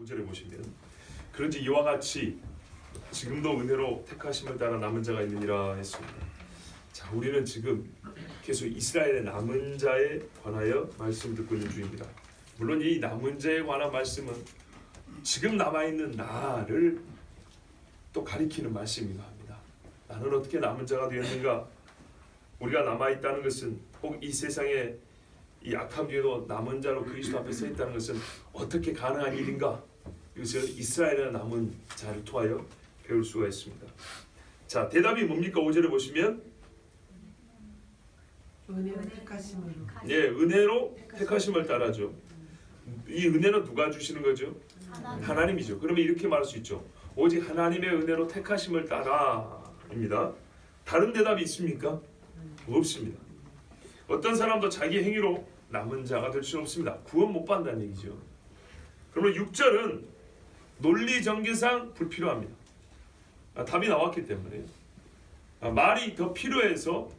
5절에 보시면 그런지 이와 같이 지금도 은혜로 택하심을 따라 남은 자가 있느니라 했습니다. 자, 우리는 지금 계속 이스라엘의 남은 자에 관하여 말씀 듣고 있는 중입니다. 물론 이 남은 자에 관한 말씀은 지금 남아있는 나를 또 가리키는 말씀이기도 합니다. 나는 어떻게 남은 자가 되었는가? 우리가 남아있다는 것은 혹 이 세상에 이 악함 중에도 남은 자로 그리스도 앞에 서 있다는 것은 어떻게 가능한 일인가? 이것을 이스라엘의 남은 자를 통하여 배울 수가 있습니다. 자, 대답이 뭡니까? 5절에 보시면 은혜로 택하심으로. 예, 은혜로 택하심을 따라죠. 이 은혜는 누가 주시는 거죠? 하나님이죠. 그러면 이렇게 말할 수 있죠. 오직 하나님의 은혜로 택하심을 따라입니다. 다른 대답이 있습니까? 없습니다. 어떤 사람도 자기 행위로 남은 자가 될 수는 없습니다. 구원 못 받는다는 얘기죠. 그러면 6절은 논리 전개상 불필요합니다. 답이 나왔기 때문에 말이 더 필요해서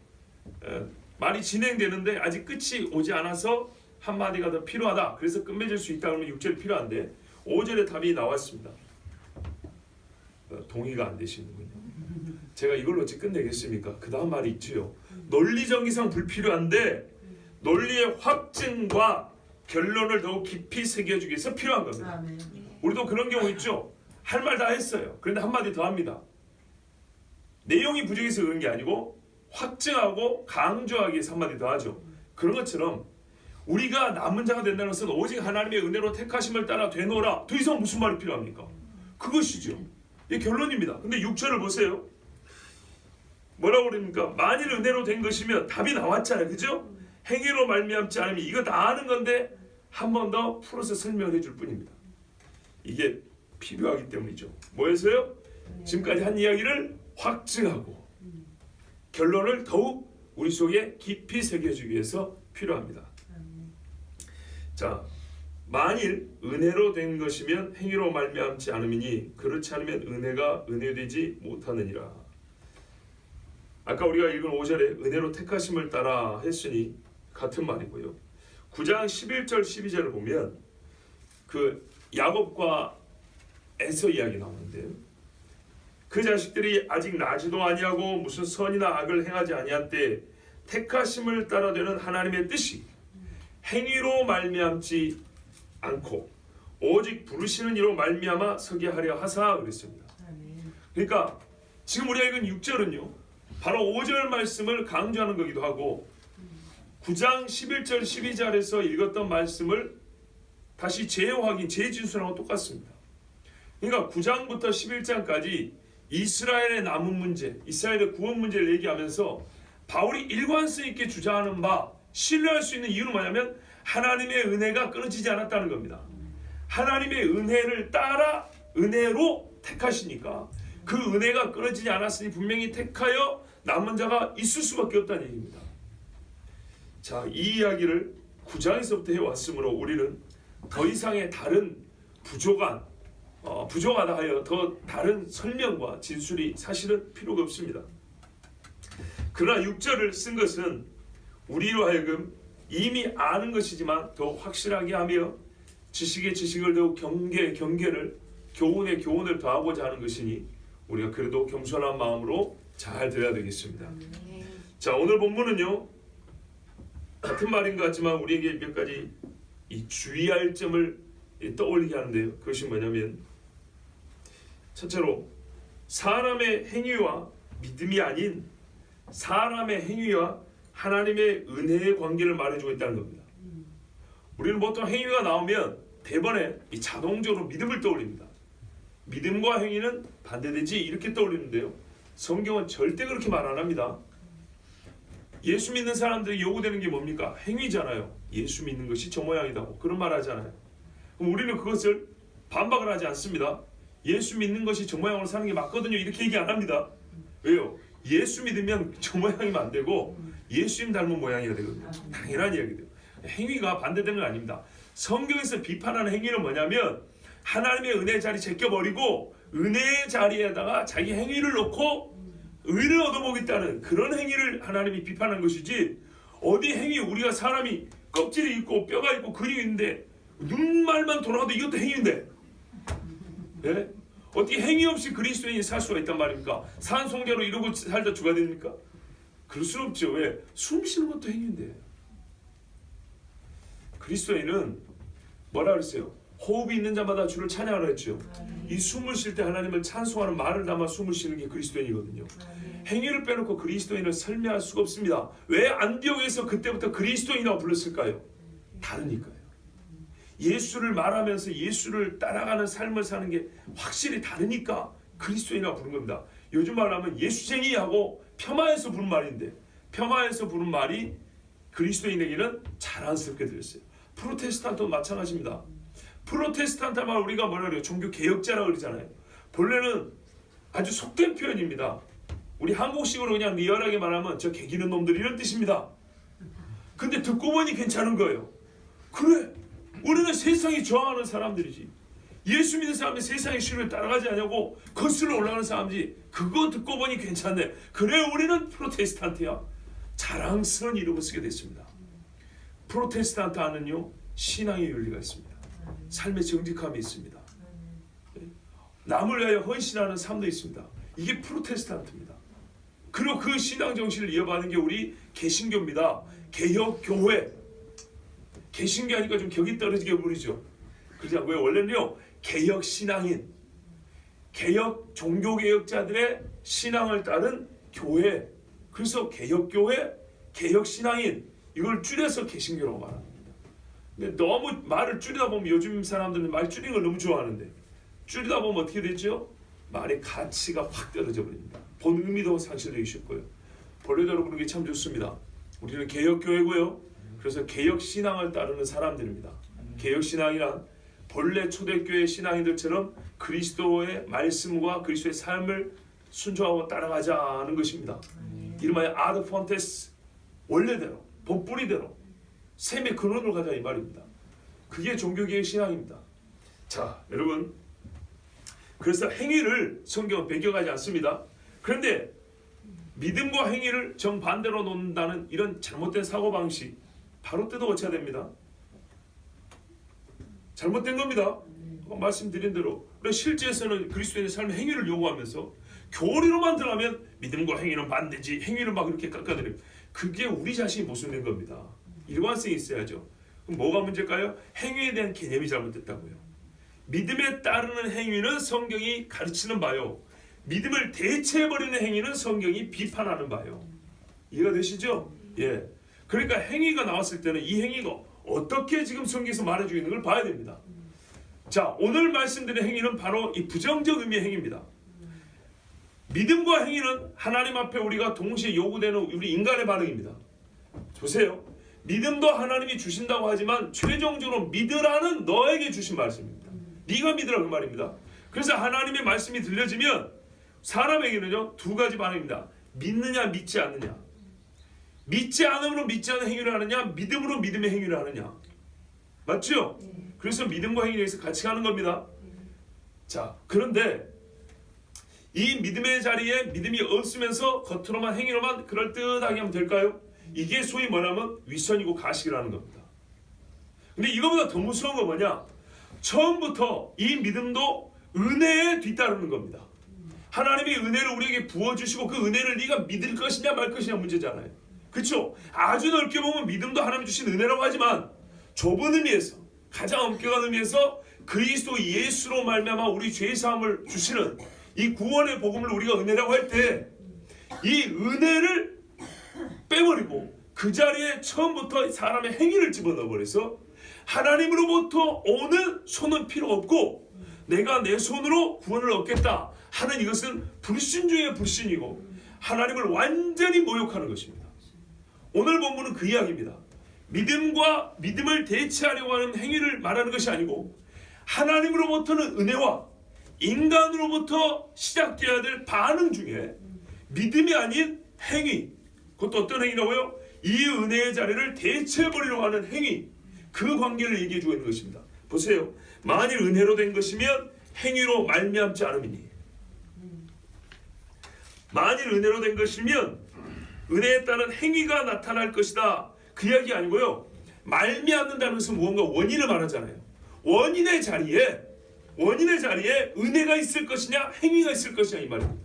말이 진행되는데 아직 끝이 오지 않아서 한마디가 더 필요하다. 그래서 끝맺을 수 있다 그러면 6절이 필요한데 5절에 답이 나왔습니다. 동의가 안 되시는군요. 제가 이걸로 어찌 끝내겠습니까? 그 다음 말이 있지요. 논리정의상 불필요한데 논리의 확증과 결론을 더욱 깊이 새겨주기 위해서 필요한 겁니다. 우리도 그런 경우 있죠. 할 말 다 했어요. 그런데 한마디 더 합니다. 내용이 부족해서 그런 게 아니고 확증하고 강조하기 위해서 한마디 더 하죠. 그런 것처럼 우리가 남은 자가 된다는 것은 오직 하나님의 은혜로 택하심을 따라 되노라. 더 이상 무슨 말이 필요합니까? 그것이죠. 이게 결론입니다. 근데 6절을 보세요. 뭐라고 그럽니까? 만일 은혜로 된 것이면 답이 나왔잖아요. 그죠? 행위로 말미암지 않으면 이거 다 아는 건데 한 번 더 풀어서 설명해 줄 뿐입니다. 이게 필요하기 때문이죠. 뭐였어요? 지금까지 한 이야기를 확증하고 결론을 더욱 우리 속에 깊이 새겨주기 위해서 필요합니다. 자, 만일 은혜로 된 것이면 행위로 말미암지 않으니 그렇지 않으면 은혜가 은혜되지 못하느니라. 아까 우리가 읽은 5절에 은혜로 택하심을 따라 했으니 같은 말이고요. 9장 11절 12절을 보면 그 야곱과 에서 이야기 나오는데요. 그 자식들이 아직 나지도 아니하고 무슨 선이나 악을 행하지 아니한 때 택하심을 따라 되는 하나님의 뜻이 행위로 말미암지 않고 오직 부르시는 이로 말미암아 서게 하려 하사 그랬습니다. 그러니까 지금 우리가 읽은 6절은요. 바로 5절 말씀을 강조하는 거기도 하고 9장 11절 12절에서 읽었던 말씀을 다시 재확인, 재진술하고 똑같습니다. 그러니까 9장부터 11장까지 이스라엘의 남은 문제, 이스라엘의 구원 문제를 얘기하면서 바울이 일관성 있게 주장하는 바 신뢰할 수 있는 이유는 뭐냐면 하나님의 은혜가 끊어지지 않았다는 겁니다. 하나님의 은혜를 따라 은혜로 택하시니까 그 은혜가 끊어지지 않았으니 분명히 택하여 남은 자가 있을 수밖에 없다는 얘기입니다. 자, 이 이야기를 9장에서부터 해왔으므로 우리는 더 이상의 다른 부족하다 하여 더 다른 설명과 진술이 사실은 필요가 없습니다. 그러나 6절을 쓴 것은 우리로 하여금 이미 아는 것이지만 더 확실하게 하며 지식의 지식을 더욱 경계를 교훈의 교훈을 더하고자 하는 것이니 우리가 그래도 겸손한 마음으로 잘 들어야 되겠습니다. 자, 오늘 본문은요 같은 말인 것 같지만 우리에게 몇 가지 이 주의할 점을 떠올리게 하는데요. 그것이 뭐냐면 첫째로 사람의 행위와 믿음이 아닌 사람의 행위와 하나님의 은혜의 관계를 말해주고 있다는 겁니다. 우리는 보통 행위가 나오면 대번에 자동적으로 믿음을 떠올립니다. 믿음과 행위는 반대되지 이렇게 떠올리는데요. 성경은 절대 그렇게 말 안 합니다. 예수 믿는 사람들이 요구되는 게 뭡니까? 행위잖아요. 예수 믿는 것이 저 모양이다고 그런 말 하잖아요. 그럼 우리는 그것을 반박을 하지 않습니다. 예수 믿는 것이 저 모양으로 사는 게 맞거든요. 이렇게 얘기 안 합니다. 왜요? 예수 믿으면 저 모양이면 안 되고 예수님 닮은 모양이어야 되거든요. 당연한 이야기죠. 행위가 반대되는 건 아닙니다. 성경에서 비판하는 행위는 뭐냐면 하나님의 은혜 자리 제껴버리고 은혜의 자리에다가 자기 행위를 놓고 의를 얻어보겠다는 그런 행위를 하나님이 비판한 것이지 어디 행위 우리가 사람이 껍질이 있고 뼈가 있고 근육이 있는데 눈말만 돌아가도 이것도 행위인데 예? 어떻게 행위 없이 그리스도인이 살 수가 있단 말입니까? 산송자로 이러고 살다 주가 됩니까? 그럴 수 없죠. 왜? 숨 쉬는 것도 행위인데. 그리스도인은 뭐라 그랬어요? 호흡이 있는 자마다 주를 찬양하라 했죠. 이 숨을 쉴 때 하나님을 찬송하는 말을 담아 숨을 쉬는 게 그리스도인이거든요. 행위를 빼놓고 그리스도인을 설명할 수가 없습니다. 왜 안디옥에서 그때부터 그리스도인이라고 불렀을까요? 다르니까요. 예수를 말하면서 예수를 따라가는 삶을 사는 게 확실히 다르니까 그리스도인이라고 부른 겁니다. 요즘 말로 하면 예수쟁이하고 폄하해서 부른 말인데, 폄하해서 부른 말이 그리스도인에게는 자랑스럽게 들렸어요. 프로테스탄트도 마찬가지입니다. 프로테스탄트 말 우리가 뭐라 그래요? 종교 개혁자라고 그러잖아요. 본래는 아주 속된 표현입니다. 우리 한국식으로 그냥 리얼하게 말하면 저 개기는 놈들 이런 뜻입니다. 근데 듣고 보니 괜찮은 거예요. 그래, 우리는 세상에 저항하는 사람들이지. 예수 믿는 사람이 세상의 신을 따라가지 않냐고 거슬러 올라가는 사람이지. 그거 듣고 보니 괜찮네. 그래, 우리는 프로테스탄트야. 자랑스러운 이름을 쓰게 됐습니다. 프로테스탄트 안은요, 신앙의 윤리가 있습니다. 삶의 정직함이 있습니다. 남을 위하여 헌신하는 삶도 있습니다. 이게 프로테스탄트입니다. 그리고 그 신앙 정신을 이어받는 게 우리 개신교입니다. 개혁교회. 개신교 하니까 좀 격이 떨어지게 부르죠. 그러지 않고요. 원래는요, 개혁신앙인, 개혁 종교개혁자들의 신앙을 따른 교회. 그래서 개혁교회, 개혁신앙인, 이걸 줄여서 개신교라고 말합니다. 근데 너무 말을 줄이다 보면 요즘 사람들은 말 줄이는 걸 너무 좋아하는데, 줄이다 보면 어떻게 되죠? 말의 가치가 확 떨어져 버립니다. 본 의미도 상실되기 쉽고요. 본래대로 부르는 게 참 좋습니다. 우리는 개혁교회고요. 그래서 개혁신앙을 따르는 사람들입니다. 개혁신앙이란 본래 초대교회 신앙인들처럼 그리스도의 말씀과 그리스도의 삶을 순종하고 따라가자는 것입니다. 이름하여 아드 폰테스, 원래대로, 본뿌리대로 셈의 근원으로 가자 이 말입니다. 그게 종교개혁 신앙입니다. 자, 여러분, 그래서 행위를 성경은 배경하지 않습니다. 그런데 믿음과 행위를 정반대로 놓는다는 이런 잘못된 사고방식, 바로 뜯어고쳐야 됩니다. 잘못된 겁니다. 말씀드린 대로 실제에서는 그리스도인의 삶의 행위를 요구하면서 교리로만 들어가면 믿음과 행위는 반대지, 행위를 막 이렇게 깎아내려. 그게 우리 자신이 모순된 겁니다. 일관성이 있어야죠. 그럼 뭐가 문제일까요? 행위에 대한 개념이 잘못됐다고요. 믿음에 따르는 행위는 성경이 가르치는 바요, 믿음을 대체해버리는 행위는 성경이 비판하는 바요. 이해가 되시죠? 예. 그러니까 행위가 나왔을 때는 이 행위가 어떻게 지금 성경에서 말해주고 있는 걸 봐야 됩니다. 자, 오늘 말씀드린 행위는 바로 이 부정적 의미의 행위입니다. 믿음과 행위는 하나님 앞에 우리가 동시에 요구되는 우리 인간의 반응입니다. 보세요. 믿음도 하나님이 주신다고 하지만 최종적으로 믿으라는 너에게 주신 말씀입니다. 네가 믿으라 그 말입니다. 그래서 하나님의 말씀이 들려지면 사람에게는요, 두 가지 반응입니다. 믿느냐 믿지 않느냐. 믿지 않음으로 믿지 않는 행위를 하느냐, 믿음으로 믿음의 행위를 하느냐. 맞죠? 그래서 믿음과 행위에 대해서 같이 가는 겁니다. 자, 그런데 이 믿음의 자리에 믿음이 없으면서 겉으로만 행위로만 그럴듯하게 하면 될까요? 이게 소위 뭐냐면 위선이고 가식이라는 겁니다. 근데 이거보다 더 무서운 건 뭐냐? 처음부터 이 믿음도 은혜에 뒤따르는 겁니다. 하나님이 은혜를 우리에게 부어주시고 그 은혜를 네가 믿을 것이냐 말 것이냐 문제잖아요. 그렇죠? 아주 넓게 보면 믿음도 하나님 주신 은혜라고 하지만 좁은 의미에서, 가장 엄격한 의미에서 그리스도 예수로 말미암아 우리 죄 사함을 주시는 이 구원의 복음을 우리가 은혜라고 할 때 이 은혜를 빼버리고 그 자리에 처음부터 사람의 행위를 집어넣어버려서 하나님으로부터 오는 손은 필요 없고 내가 내 손으로 구원을 얻겠다 하는 이것은 불신 중에 불신이고 하나님을 완전히 모욕하는 것입니다. 오늘 본문은 그 이야기입니다. 믿음과 믿음을 대체하려고 하는 행위를 말하는 것이 아니고 하나님으로부터는 은혜와 인간으로부터 시작되어야 될 반응 중에 믿음이 아닌 행위, 그것도 어떤 행위라고요? 이 은혜의 자리를 대체해버리려고 하는 행위, 그 관계를 얘기해주고 있는 것입니다. 보세요. 만일 은혜로 된 것이면 행위로 말미암지 않음이니, 만일 은혜로 된 것이면 은혜에 따른 행위가 나타날 것이다, 그 이야기 아니고요. 말미암는다는 것은 무언가 원인을 말하잖아요. 원인의 자리에 원인의 자리에 은혜가 있을 것이냐 행위가 있을 것이냐 이 말입니다.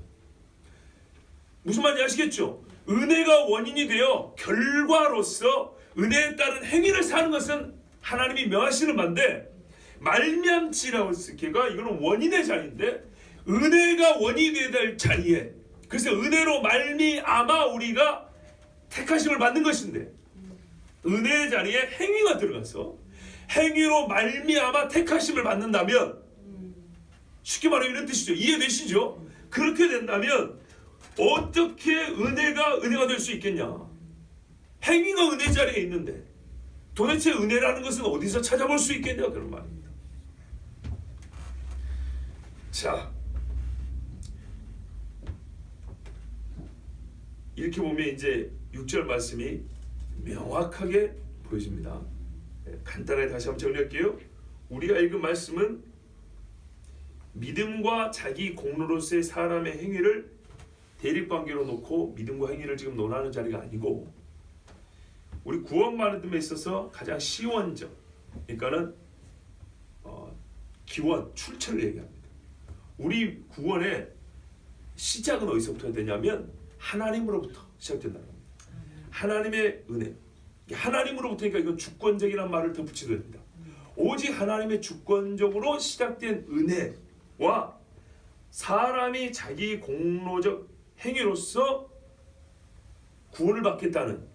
무슨 말인지 아시겠죠? 은혜가 원인이 되어 결과로서 은혜에 따른 행위를 사는 것은 하나님이 명하시는 바인데, 말미암지라고 했으니까 이거는 원인의 자리인데, 은혜가 원인이 되어야 될 자리에, 그래서 은혜로 말미암아 우리가 택하심을 받는 것인데, 은혜의 자리에 행위가 들어가서 행위로 말미암아 택하심을 받는다면, 쉽게 말하면 이런 뜻이죠. 이해되시죠? 그렇게 된다면 어떻게 은혜가 될 수 있겠냐? 행위가 은혜 자리에 있는데 도대체 은혜라는 것은 어디서 찾아볼 수 있겠냐, 그런 말입니다. 자, 이렇게 보면 이제 6절 말씀이 명확하게 보여집니다. 간단하게 다시 한번 정리할게요. 우리가 읽은 말씀은 믿음과 자기 공로로서의 사람의 행위를 대립관계로 놓고 믿음과 행위를 지금 논하는 자리가 아니고, 우리 구원받는 데 있어서 가장 시원적, 그러니까는 기원, 출처를 얘기합니다. 우리 구원의 시작은 어디서부터 해야 되냐면 하나님으로부터 시작된다는 겁니다. 하나님의 은혜. 하나님으로부터니까 이건 주권적이라는 말을 더 붙이려 됩니다. 오직 하나님의 주권적으로 시작된 은혜와 사람이 자기 공로적 행위로서 구원을 받겠다는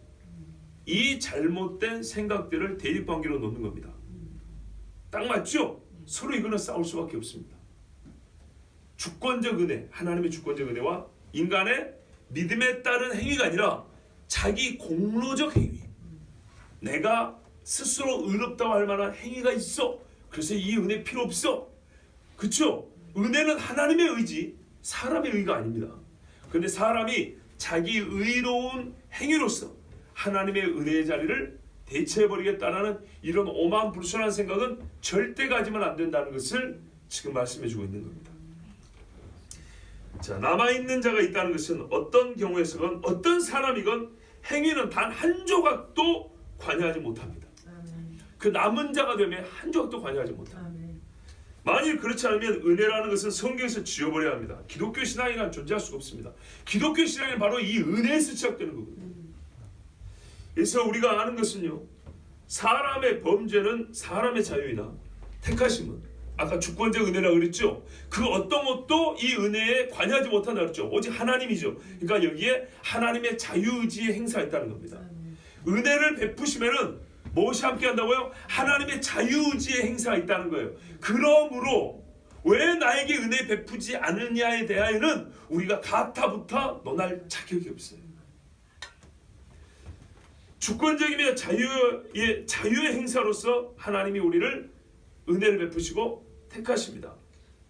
이 잘못된 생각들을 대립관계로 놓는 겁니다. 딱 맞죠? 서로 이거는 싸울 수밖에 없습니다. 주권적 은혜, 하나님의 주권적 은혜와 인간의 믿음에 따른 행위가 아니라 자기 공로적 행위, 내가 스스로 의롭다고 할 만한 행위가 있어, 그래서 이 은혜 필요 없어. 그렇죠? 은혜는 하나님의 의지, 사람의 의가 아닙니다. 그런데 사람이 자기 의로운 행위로서 하나님의 은혜의 자리를 대체해버리겠다는 이런 오만불순한 생각은 절대 가지면 안 된다는 것을 지금 말씀해주고 있는 겁니다. 자, 남아있는 자가 있다는 것은 어떤 경우에서건 어떤 사람이건 행위는 단 한 조각도 관여하지 못합니다. 그 남은 자가 되면 한 조각도 관여하지 못합니다. 만일 그렇지 않으면 은혜라는 것은 성경에서 지워버려야 합니다. 기독교 신앙이란 존재할 수가 없습니다. 기독교 신앙은 바로 이 은혜에서 시작되는 거거든요. 그래서 우리가 아는 것은요, 사람의 범죄는 사람의 자유이나 택하심은, 아까 주권적 은혜라고 그랬죠. 그 어떤 것도 이 은혜에 관여하지 못한다 그랬죠. 오직 하나님이죠. 그러니까 여기에 하나님의 자유의지의 행사가 있다는 겁니다. 은혜를 베푸시면은 무엇이 함께 한다고요? 하나님의 자유의지의 행사가 있다는 거예요. 그러므로 왜 나에게 은혜 베푸지 않느냐에 대하여는 우리가 가타부타 논할 자격이 없어요. 주권적이며 자유의 행사로서 하나님이 우리를 은혜를 베푸시고 택하십니다.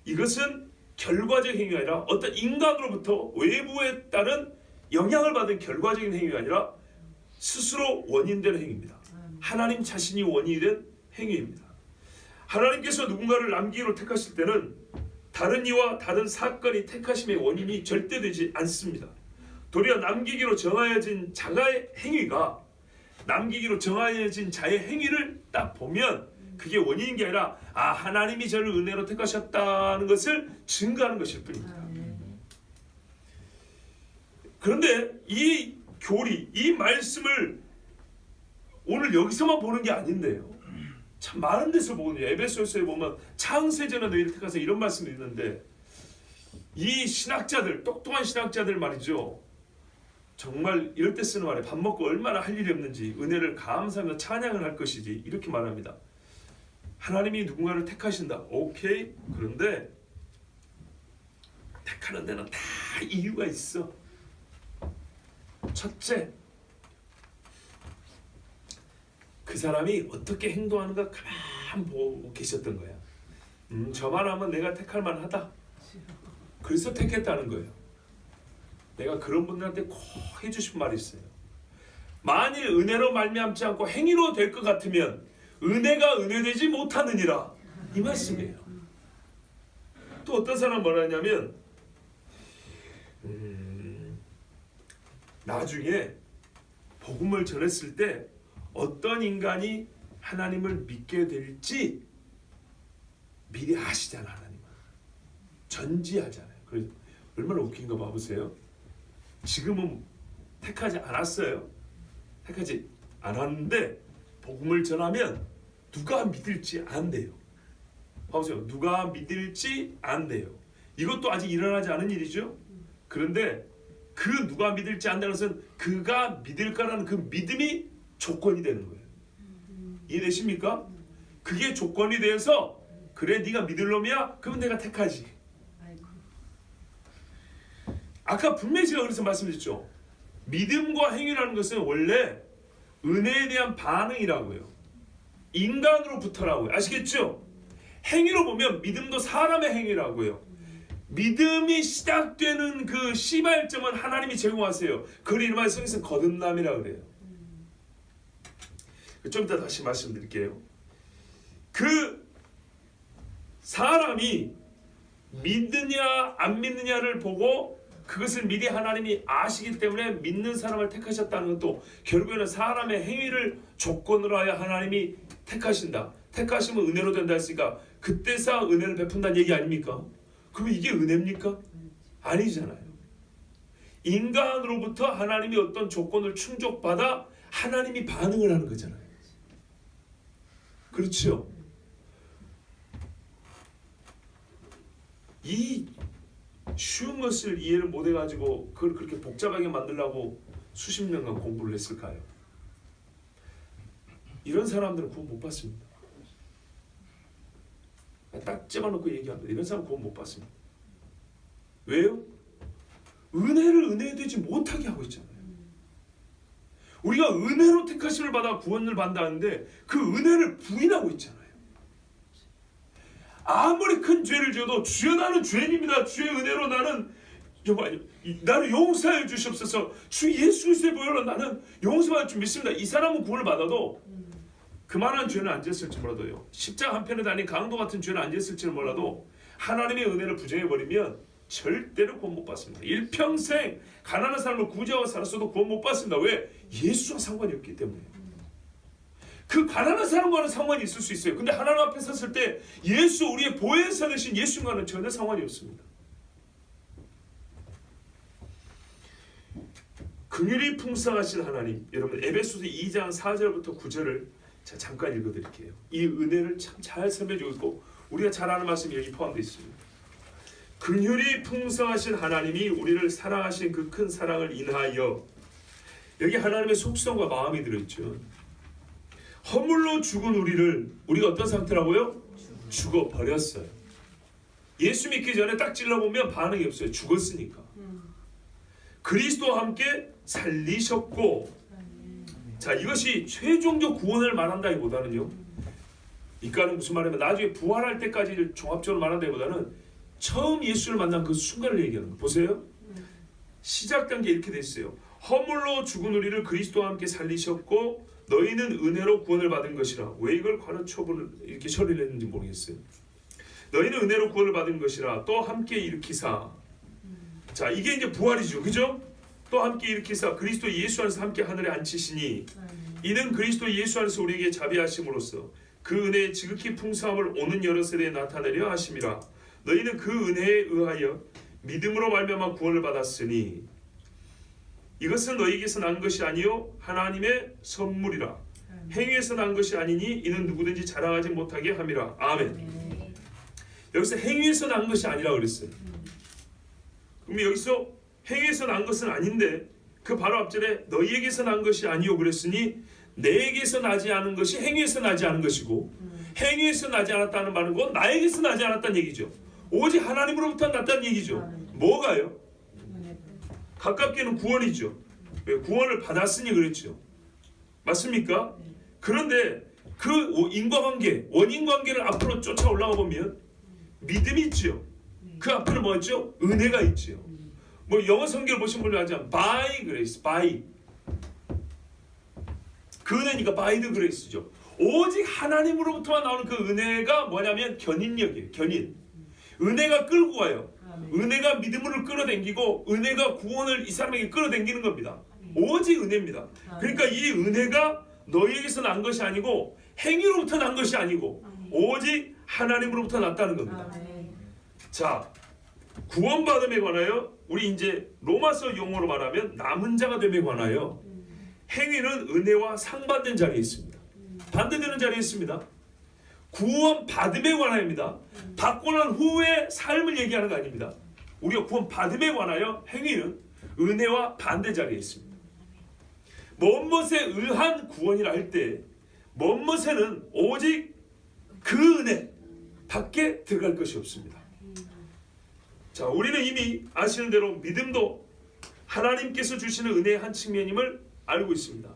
이것은 결과적 행위가 아니라 어떤 인간으로부터 외부에 따른 영향을 받은 결과적인 행위가 아니라 스스로 원인되는 행위입니다. 하나님 자신이 원인이 된 행위입니다. 하나님께서 누군가를 남기기로 택하실 때는 다른 이와 다른 사건이 택하심의 원인이 절대 되지 않습니다. 도리어 남기기로 정하여진 자가의 행위가 남기기로 정하여진 자의 행위를 딱 보면 그게 원인인 게 아니라 하나님이 저를 은혜로 택하셨다는 것을 증거하는 것일 뿐입니다. 그런데 이 교리, 이 말씀을 오늘 여기서만 보는 게 아닌데요. 참 많은 데서 보거든요. 에베소서에 보면 창세전에 너희를 택하사 이런 말씀이 있는데, 이 신학자들, 똑똑한 신학자들 말이죠. 정말 이럴 때 쓰는 말에 밥 먹고 얼마나 할 일이 없는지 은혜를 감사하며 찬양을 할 것이지 이렇게 말합니다. 하나님이 누군가를 택하신다. 오케이. 그런데 택하는 데는 다 이유가 있어. 첫째, 그 사람이 어떻게 행동하는가 가만 보고 계셨던 거야. 저만 하면 내가 택할 만하다. 그래서 택했다는 거예요. 내가 그런 분들한테 꼭 해주신 말이 있어요. 만일 은혜로 말미암지 않고 행위로 될 것 같으면 은혜가 은혜되지 못하느니라, 이 말씀이에요. 또 어떤 사람 뭐라 하냐면 나중에 복음을 전했을 때 어떤 인간이 하나님을 믿게 될지 미리 아시잖아. 하나님은 전지하잖아요. 그래서 얼마나 웃긴가 봐보세요. 지금은 택하지 않았어요. 택하지 않았는데 복음을 전하면 누가 믿을지 안돼요. 봐보세요. 누가 믿을지 안돼요. 이것도 아직 일어나지 않은 일이죠. 그런데 그 누가 믿을지 안다는 것은 그가 믿을까라는 그 믿음이 조건이 되는 거예요. 이해되십니까? 그게 조건이 돼서 그래 네가 믿을 놈이야? 그럼 내가 택하지. 아까 분명히 제가 그래서 말씀드렸죠. 믿음과 행위라는 것은 원래 은혜에 대한 반응이라고요. 인간으로부터라고요. 아시겠죠? 행위로 보면 믿음도 사람의 행위라고요. 믿음이 시작되는 그 시발점은 하나님이 제공하세요. 그걸 이름하여 성경에서 거듭남이라고 그래요. 좀 이따 다시 말씀드릴게요. 그 사람이 믿느냐 안 믿느냐를 보고 그것을 미리 하나님이 아시기 때문에 믿는 사람을 택하셨다는 것도 결국에는 사람의 행위를 조건으로 하여 하나님이 택하신다. 택하시면 은혜로 된다 했으니까 그때서 은혜를 베푼다는 얘기 아닙니까? 그러면 이게 은혜입니까? 아니잖아요. 인간으로부터 하나님이 어떤 조건을 충족받아 하나님이 반응을 하는 거잖아요. 그렇죠? 이 쉬운 것을 이해를 못 해가지고 그걸 그렇게 복잡하게 만들려고 수십 년간 공부를 했을까요? 이런 사람들은 구원 못 받습니다. 딱 집어넣고 얘기합니다. 이런 사람 구원 못 받습니다. 왜요? 은혜를 은혜되지 못하게 하고 있잖아요. 우리가 은혜로 택하심을 받아 구원을 받는다는데 그 은혜를 부인하고 있잖아요. 아무리 큰 죄를 지어도 주여 나는 죄인입니다. 주의 은혜로 나는 용서해 주시옵소서. 주 예수 그리스도의 보혈로 나는 용서받을 줄 믿습니다. 이 사람은 구원을 받아도 그만한 죄는 안 지었을지 몰라도요. 십자가 한편에 달린 강도 같은 죄는 안 지었을지는 몰라도 하나님의 은혜를 부정해버리면 절대로 구원 못 받습니다. 일평생 가난한 사람을 구제하고 살았어도 구원 못 받습니다. 왜? 예수와 상관이 없기 때문에. 그 가난한 사람과는 상관이 있을 수 있어요. 근데 하나님 앞에 섰을 때 예수, 우리의 보혜사 되신 예수님과는 전혀 상관이 없습니다. 긍휼이 풍성하신 하나님, 여러분 에베소서 2장 4절부터 9절을 제가 잠깐 읽어드릴게요. 이 은혜를 참 잘 설명해주고 있고 우리가 잘 아는 말씀이 여기 포함되어 있습니다. 긍휼이 풍성하신 하나님이 우리를 사랑하신 그 큰 사랑을 인하여, 여기 하나님의 속성과 마음이 들어있죠. 허물로 죽은 우리가 어떤 상태라고요? 죽어버렸어요. 예수 믿기 전에 딱 찔러보면 반응이 없어요. 죽었으니까. 그리스도와 함께 살리셨고, 자, 이것이 최종적 구원을 말한다기보다는요, 이까는 무슨 말이냐면 나중에 부활할 때까지 종합적으로 말한다기보다는 처음 예수를 만난 그 순간을 얘기하는 거예요. 보세요. 시작된 게 이렇게 돼 있어요. 허물로 죽은 우리를 그리스도와 함께 살리셨고 너희는 은혜로 구원을 받은 것이라. 왜 이걸 관어초분을 이렇게 처리를 했는지 모르겠어요. 너희는 은혜로 구원을 받은 것이라 또 함께 일으키사. 자, 이게 이제 부활이죠. 그죠? 또 함께 일으키사 그리스도 예수 안에서 함께 하늘에 앉히시니 이는 그리스도 예수 안에서 우리에게 자비하심으로써 그 은혜의 지극히 풍성함을 오는 여러 세대에 나타내려 하심이라. 너희는 그 은혜에 의하여 믿음으로 말미암아 구원을 받았으니 이것은 너희에게서 난 것이 아니요 하나님의 선물이라. 행위에서 난 것이 아니니 이는 누구든지 자랑하지 못하게 함이라. 아멘. 여기서 행위에서 난 것이 아니라 그랬어요. 그럼 여기서 행위에서 난 것은 아닌데 그 바로 앞절에 너희에게서 난 것이 아니요 그랬으니 내에게서 나지 않은 것이 행위에서 나지 않은 것이고 행위에서 나지 않았다는 말은 건 나에게서 나지 않았다는 얘기죠. 오직 하나님으로부터 났다는 얘기죠. 뭐가요? 가깝게는 구원이죠. 왜? 구원을 받았으니 그랬죠. 맞습니까? 그런데 그 인과관계, 원인관계를 앞으로 쫓아 올라가 보면 믿음이 있죠. 그 앞에는 뭐였죠? 은혜가 있죠. 뭐 영어 성경을 보신 분들 알지만 by grace, by 그 은혜니까 by the grace죠. 오직 하나님으로부터만 나오는 그 은혜가 뭐냐면 견인력이에요. 견인. 은혜가 끌고 가요. 은혜가 믿음을 끌어당기고 은혜가 구원을 이 사람에게 끌어당기는 겁니다. 오직 은혜입니다. 그러니까 이 은혜가 너희에게서 난 것이 아니고 행위로부터 난 것이 아니고 오직 하나님으로부터 났다는 겁니다. 아멘. 자, 구원받음에 관하여 우리 이제 로마서 용어로 말하면 남은 자가 됨에 관하여 행위는 은혜와 상받는 자리에 있습니다. 반대되는 자리에 있습니다. 구원받음에 관하여입니다. 받고 난 후의 삶을 얘기하는 거 아닙니다. 우리가 구원받음에 관하여 행위는 은혜와 반대 자리에 있습니다. 무엇에 의한 구원이라 할 때 무엇에는 오직 그 은혜 밖에 들어갈 것이 없습니다. 자, 우리는 이미 아시는 대로 믿음도 하나님께서 주시는 은혜의 한 측면임을 알고 있습니다.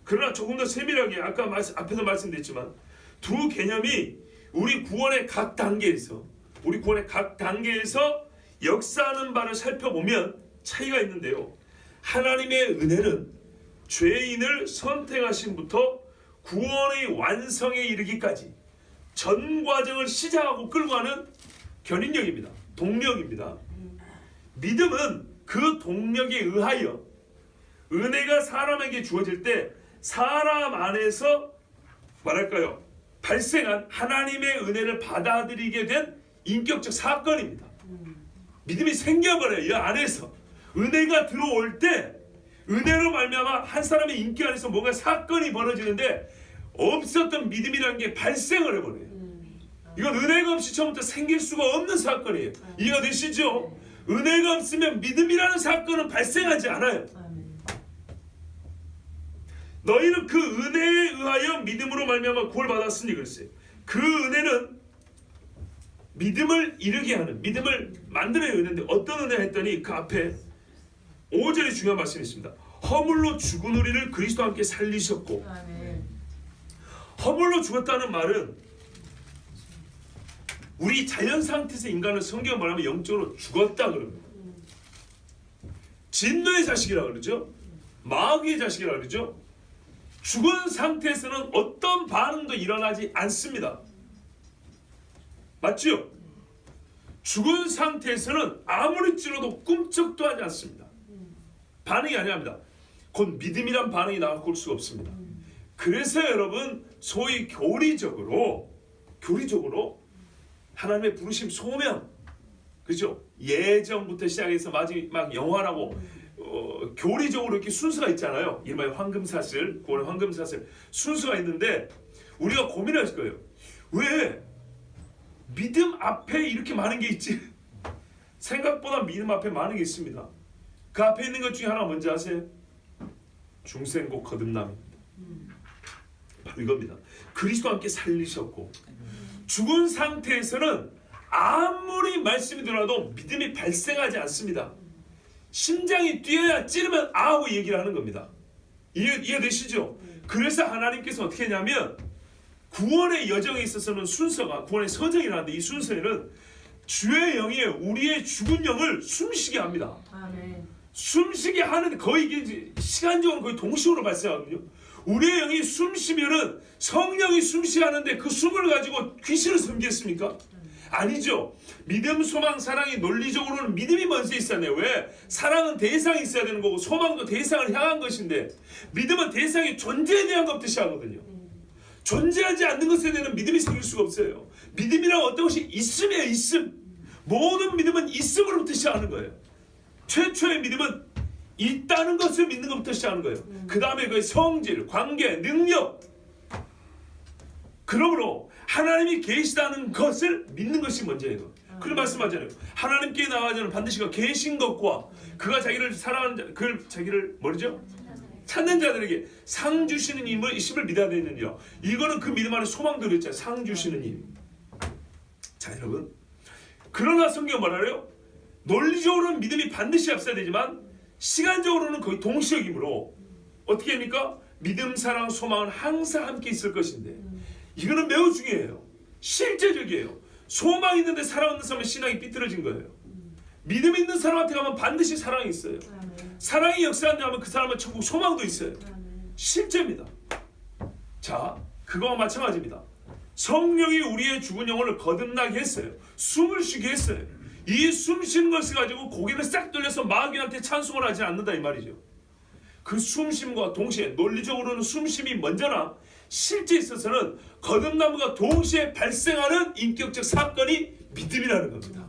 그러나 조금 더 세밀하게 아까 앞에서 말씀드렸지만 두 개념이 우리 구원의 각 단계에서 역사하는 바를 살펴보면 차이가 있는데요. 하나님의 은혜는 죄인을 선택하심부터 구원의 완성에 이르기까지 전 과정을 시작하고 끌고 가는 견인력입니다. 동력입니다. 믿음은 그 동력에 의하여 은혜가 사람에게 주어질 때 사람 안에서 뭐랄까요? 발생한 하나님의 은혜를 받아들이게 된 인격적 사건입니다. 믿음이 생겨버려요. 이 안에서 은혜가 들어올 때 은혜로 말미암아 한 사람의 인기 안에서 뭔가 사건이 벌어지는데 없었던 믿음이라는 게 발생을 해버려요. 이건 은혜가 없이 처음부터 생길 수가 없는 사건이에요. 이해가 되시죠? 은혜가 없으면 믿음이라는 사건은 발생하지 않아요. 너희는 그 은혜에 의하여 믿음으로 말미암아 구원을 받았으니 그랬어요. 그 은혜는 믿음을 이루게 하는, 믿음을 만드는 은혜인데 어떤 은혜 했더니 그 앞에 5절에 중요한 말씀이 있습니다. 허물로 죽은 우리를 그리스도와 함께 살리셨고. 허물로 죽었다는 말은 우리 자연 상태에서 인간은 성경 말하면 영적으로 죽었다 그럽니다. 진노의 자식이라 그러죠. 마귀의 자식이라 그러죠. 죽은 상태에서는 어떤 반응도 일어나지 않습니다. 맞죠? 죽은 상태에서는 아무리 찔러도 꿈쩍도 하지 않습니다. 반응이 아니랍니다. 곧 믿음이란 반응이 나올 수가 없습니다. 그래서 여러분 소위 교리적으로 하나님의 부르심 소명, 그죠? 예정부터 시작해서 마지막 영원하고 교리적으로 이렇게 순서가 있잖아요. 이른바 황금사슬, 구원의 황금사슬 순서가 있는데 우리가 고민하실 거예요. 왜 믿음 앞에 이렇게 많은 게 있지? 생각보다 믿음 앞에 많은 게 있습니다. 그 앞에 있는 것 중에 하나 뭔지 아세요? 중생고 거듭남입니다. 바로 이겁니다. 그리스도와 함께 살리셨고 죽은 상태에서는 아무리 말씀이 들어도 믿음이 발생하지 않습니다. 심장이 뛰어야 찌르면 아우 얘기를 하는 겁니다. 이해되시죠? 그래서 하나님께서 어떻게 했냐면 구원의 여정에 있어서는 순서가 구원의 서정이라는데 이 순서에는 주의 영이 우리의 죽은 영을 숨쉬게 합니다. 아멘. 숨쉬게 하는 거의 이게 시간적으로 거의 동시으로 발생하거든요. 우리의 영이 숨쉬면은 성령이 숨쉬게 하는데 그 숨을 가지고 귀신을 섬기겠습니까? 아니죠. 믿음, 소망, 사랑이 논리적으로는 믿음이 먼저 있어야 돼요. 왜? 사랑은 대상이 있어야 되는 거고 소망도 대상을 향한 것인데 믿음은 대상의 존재에 대한 것부터 시작하거든요. 존재하지 않는 것에 대한 믿음이 생길 수가 없어요. 믿음이란 어떤 것이 있음이에요. 있음. 모든 믿음은 있음으로부터 시작하는 거예요. 최초의 믿음은 있다는 것을 믿는 것부터 시작하는 거예요. 그 다음에 그의 성질, 관계, 능력. 그러므로 하나님이 계시다는 것을 믿는 것이 먼저예요. 그런 말씀하잖아요. 하나님께 나가자는 반드시 그가 계신 것과 그가 자기를 사랑하는 자, 그를 자기를 뭐죠? 찾는 자들에게 상 주시는 이심을 믿어야 되느냐. 이거는 그 믿음 안에 소망도 있잖아요. 상 주시는 임. 자, 여러분. 그러나 성경 뭐라래요? 논리적으로는 믿음이 반드시 앞서야 되지만 시간적으로는 거의 동시역이므로 어떻게 합니까? 믿음, 사랑, 소망은 항상 함께 있을 것인데 이거는 매우 중요해요. 실제적이에요. 소망이 있는데 사랑 없는 사람은 신앙이 삐뚤어진 거예요. 믿음 있는 사람한테 가면 반드시 사랑이 있어요. 사랑이 역사한다 하면 그 사람은 천국 소망도 있어요. 실제입니다. 자, 그거와 마찬가지입니다. 성령이 우리의 죽은 영혼을 거듭나게 했어요. 숨을 쉬게 했어요. 이 숨 쉬는 것을 가지고 고개를 싹 돌려서 마귀한테 찬송을 하지 않는다 이 말이죠. 그 숨쉼과 동시에 논리적으로는 숨쉼이 먼저나 실제 있어서는 거듭남과 동시에 발생하는 인격적 사건이 믿음이라는 겁니다.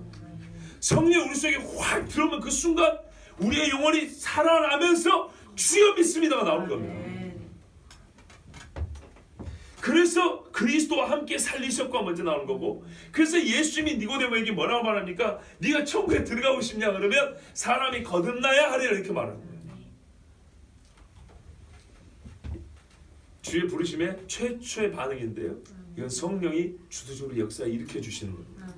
성령 우리 속에 확 들어오면 그 순간 우리의 영혼이 살아나면서 주여 믿습니다가 나오는 겁니다. 그래서 그리스도와 함께 살리셨고 먼저 나오는 거고, 그래서 예수님이 니고데모에게 뭐라고 말합니까? 네가 천국에 들어가고 싶냐 그러면 사람이 거듭나야 하리라 이렇게 말하는 거예요. 주의 부르심의 최초의 반응인데요, 이건 성령이 주도적으로 역사에 일으켜 주시는 겁니다.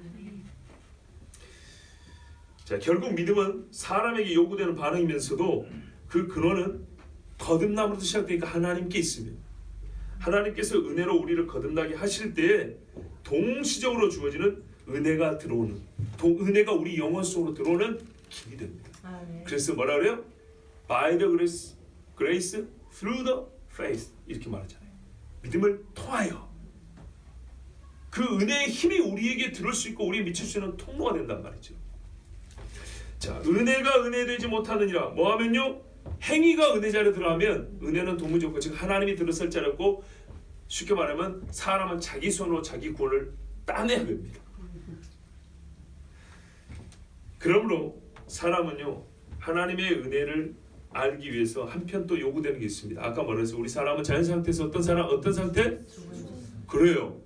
자, 결국 믿음은 사람에게 요구되는 반응이면서도 그 근원은 거듭남으로부터 시작되니까 하나님께 있습니다. 하나님께서 은혜로 우리를 거듭나게 하실 때에 동시적으로 주어지는 은혜가 들어오는, 은혜가 우리 영혼 속으로 들어오는 길이 됩니다. 그래서 뭐라 그래요? By the grace through the faith 이렇게 말하잖아요. 믿음을 통하여. 그 은혜의 힘이 우리에게 들어올 수 있고 우리에 미칠 수 있는 통로가 된단 말이죠. 자, 은혜가 은혜되지 못하느니라. 뭐 하면요? 행위가 은혜 자리에 들어가면 은혜는 도무지, 즉 하나님이 들어설 자리였고, 쉽게 말하면 사람은 자기 손으로 자기 구원을 따내야 됩니다. 그러므로 사람은요, 하나님의 은혜를 알기 위해서 한편 또 요구되는 게 있습니다. 아까 말해서 우리 사람은 자연 상태에서 어떤 상태? 그래요.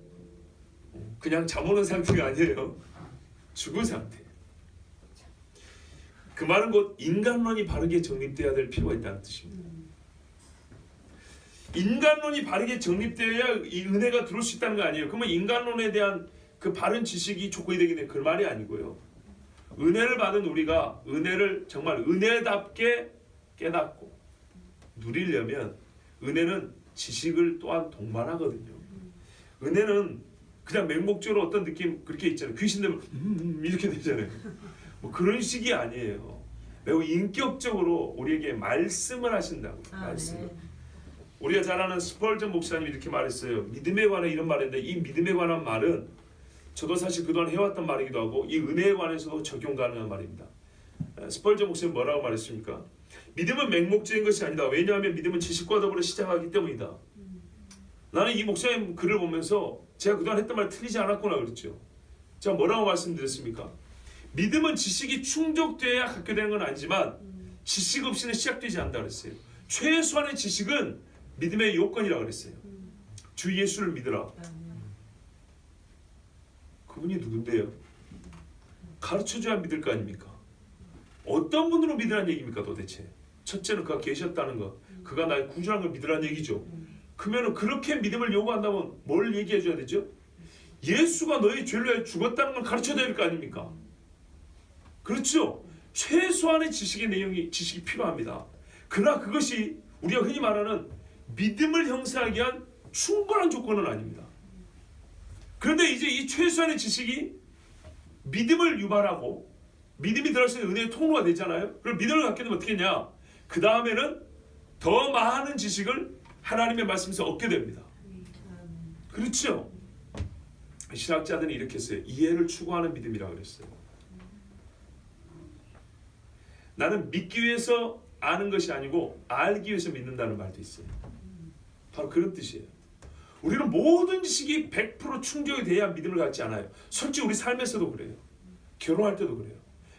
그냥 잠오는 상태가 아니에요. 죽은 상태. 그 말은 곧 인간론이 바르게 정립되어야 될 필요가 있다는 뜻입니다. 인간론이 바르게 정립되어야 이 은혜가 들어올 수 있다는 거 아니에요. 그러면 인간론에 대한 그 바른 지식이 조건이 되겠네, 그 말이 아니고요. 은혜를 받은 우리가 은혜를 정말 은혜답게 깨닫고 누리려면 은혜는 지식을 또한 동반하거든요. 은혜는 그냥 맹목적으로 어떤 느낌 그렇게 있잖아요. 귀신 되면 이렇게 되잖아요. 뭐 그런 식이 아니에요. 매우 인격적으로 우리에게 말씀을 하신다고. 말씀을. 우리가 잘 아는 스펄전 목사님이 이렇게 말했어요. 믿음에 관한 이런 말인데, 이 믿음에 관한 말은 저도 사실 그동안 해왔던 말이기도 하고 이 은혜에 관해서도 적용 가능한 말입니다. 스펄전 목사님 뭐라고 말했습니까? 믿음은 맹목적인 것이 아니다. 왜냐하면 믿음은 지식과 더불어 시작하기 때문이다. 나는 이 목사님 글을 보면서 제가 그동안 했던 말 틀리지 않았구나 그랬죠. 제가 뭐라고 말씀드렸습니까? 믿음은 지식이 충족돼야 갖게 되는 건 아니지만 지식 없이는 시작되지 않는다 그랬어요. 최소한의 지식은 믿음의 요건이라고 그랬어요. 주 예수를 믿으라. 그분이 누군데요? 가르쳐줘야 믿을 거 아닙니까? 어떤 분으로 믿으라는 얘기입니까 도대체? 첫째는 그가 계셨다는 것, 그가 나의 구주라는 걸 믿으라는 얘기죠. 그러면 그렇게 믿음을 요구한다면 뭘 얘기해 줘야 되죠? 예수가 너의 죄를 위해 죽었다는 걸 가르쳐야 될 거 아닙니까? 그렇죠? 최소한의 지식이 필요합니다. 그러나 그것이 우리가 흔히 말하는 믿음을 형성하기 위한 충분한 조건은 아닙니다. 그런데 이제 이 최소한의 지식이 믿음을 유발하고 믿음이 들어갈 수 있는 은혜의 통로가 되잖아요. 그럼 믿음을 갖게 되면 어떻게 했냐? 그 다음에는 더 많은 지식을 하나님의 말씀에서 얻게 됩니다. 그렇죠? 신학자들은 이렇게 했어요. 이해를 추구하는 믿음이라고 그랬어요. 나는 믿기 위해서 아는 것이 아니고 알기 위해서 믿는다는 말도 있어요. 바로 그런 뜻이에요. 우리는 모든 지식이 100% 충족이 돼야 믿음을 갖지 않아요. 솔직히 우리 삶에서도 그래요. 결혼할 때도 그래요.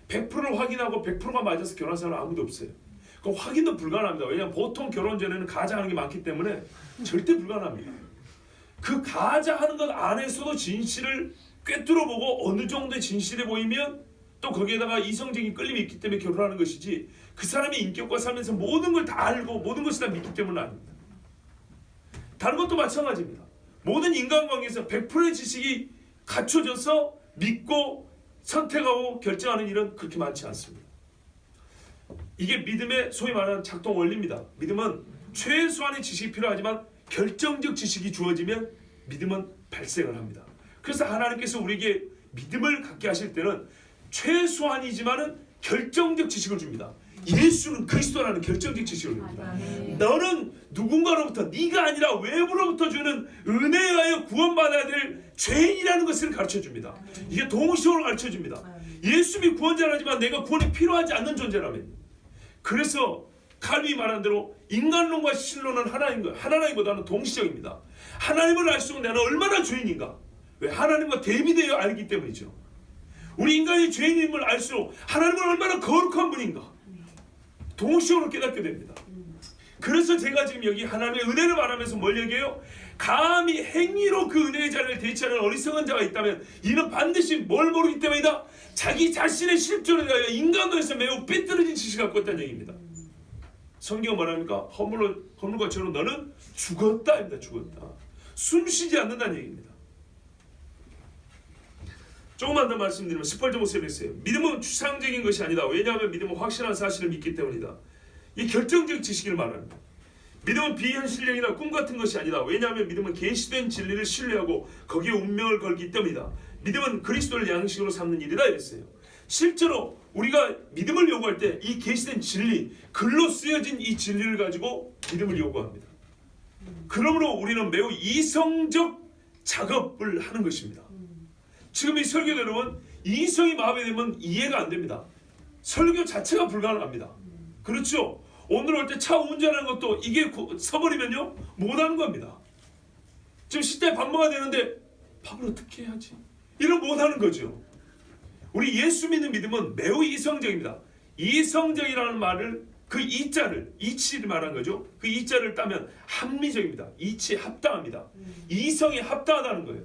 100%를 확인하고 100%가 맞아서 결혼한 사람은 아무도 없어요. 그 확인도 불가능합니다. 왜냐하면 보통 결혼 전에는 가장하는 게 많기 때문에 절대 불가능합니다. 그 가장하는 것 안에서도 진실을 꿰뚫어보고 어느 정도의 진실해 보이면 또 거기에다가 이성적인 끌림이 있기 때문에 결혼하는 것이지, 그 사람의 인격과 살면서 모든 걸 다 알고 모든 것을 다 믿기 때문은 아닙니다. 다른 것도 마찬가지입니다. 모든 인간관계에서 100%의 지식이 갖춰져서 믿고 선택하고 결정하는 일은 그렇게 많지 않습니다. 이게 믿음의 소위 말하는 작동 원리입니다. 믿음은 최소한의 지식이 필요하지만 결정적 지식이 주어지면 믿음은 발생을 합니다. 그래서 하나님께서 우리에게 믿음을 갖게 하실 때는 최소한이지만은 결정적 지식을 줍니다. 예수는 그리스도라는 결정적 지식을 줍니다. 너는 누군가로부터, 네가 아니라 외부로부터 주는 은혜에 의하여 구원받아야 될 죄인이라는 것을 가르쳐줍니다. 이게 동시적으로 가르쳐줍니다. 예수님이 구원자라지만 내가 구원이 필요하지 않는 존재라면. 그래서 칼빈이 말한 대로 인간론과 신론은 하나님보다는 동시적입니다. 하나님을 알수록 나는 얼마나 죄인인가. 왜? 하나님과 대비되어 알기 때문이죠. 우리 인간이 죄인임을 알수록 하나님은 얼마나 거룩한 분인가 동시적으로 깨닫게 됩니다. 그래서 제가 지금 여기 하나님의 은혜를 말하면서 뭘 얘기해요? 감히 행위로 그 은혜의 자리를 대체하는 어리석은 자가 있다면 이는 반드시 뭘 모르기 때문이다? 자기 자신의 실존에 대하여 인간도에서 매우 삐뚤어진 지식을 갖고 있다는 얘기입니다. 성경은 뭐랍니까? 허물과 죄로 너는 죽었다. 죽었다. 숨쉬지 않는다는 얘기입니다. 조금만 더 말씀드리면 18절 모습에 있어요. 믿음은 추상적인 것이 아니다. 왜냐하면 믿음은 확실한 사실을 믿기 때문이다. 이 결정적 지식을 말합니다. 믿음은 비현실적이나 꿈 같은 것이 아니다. 왜냐하면 믿음은 계시된 진리를 신뢰하고 거기에 운명을 걸기 때문이다. 믿음은 그리스도를 양식으로 삼는 일이다 이랬어요. 실제로 우리가 믿음을 요구할 때 이 계시된 진리, 글로 쓰여진 이 진리를 가지고 믿음을 요구합니다. 그러므로 우리는 매우 이성적 작업을 하는 것입니다. 지금 이 설교 여러분, 이성이 마음에 들면 이해가 안 됩니다. 설교 자체가 불가능합니다. 그렇죠? 오늘 올 때 차 운전하는 것도 이게 서버리면요 못하는 겁니다. 지금 시대 밥 먹어야 되는데 밥을 어떻게 해야지? 이런 못하는 거죠. 우리 예수 믿는 믿음은 매우 이성적입니다. 이성적이라는 말을 그 이자를 이치를 말한 거죠. 그 이자를 따면 합리적입니다. 이치 합당합니다. 이성이 합당하다는 거예요.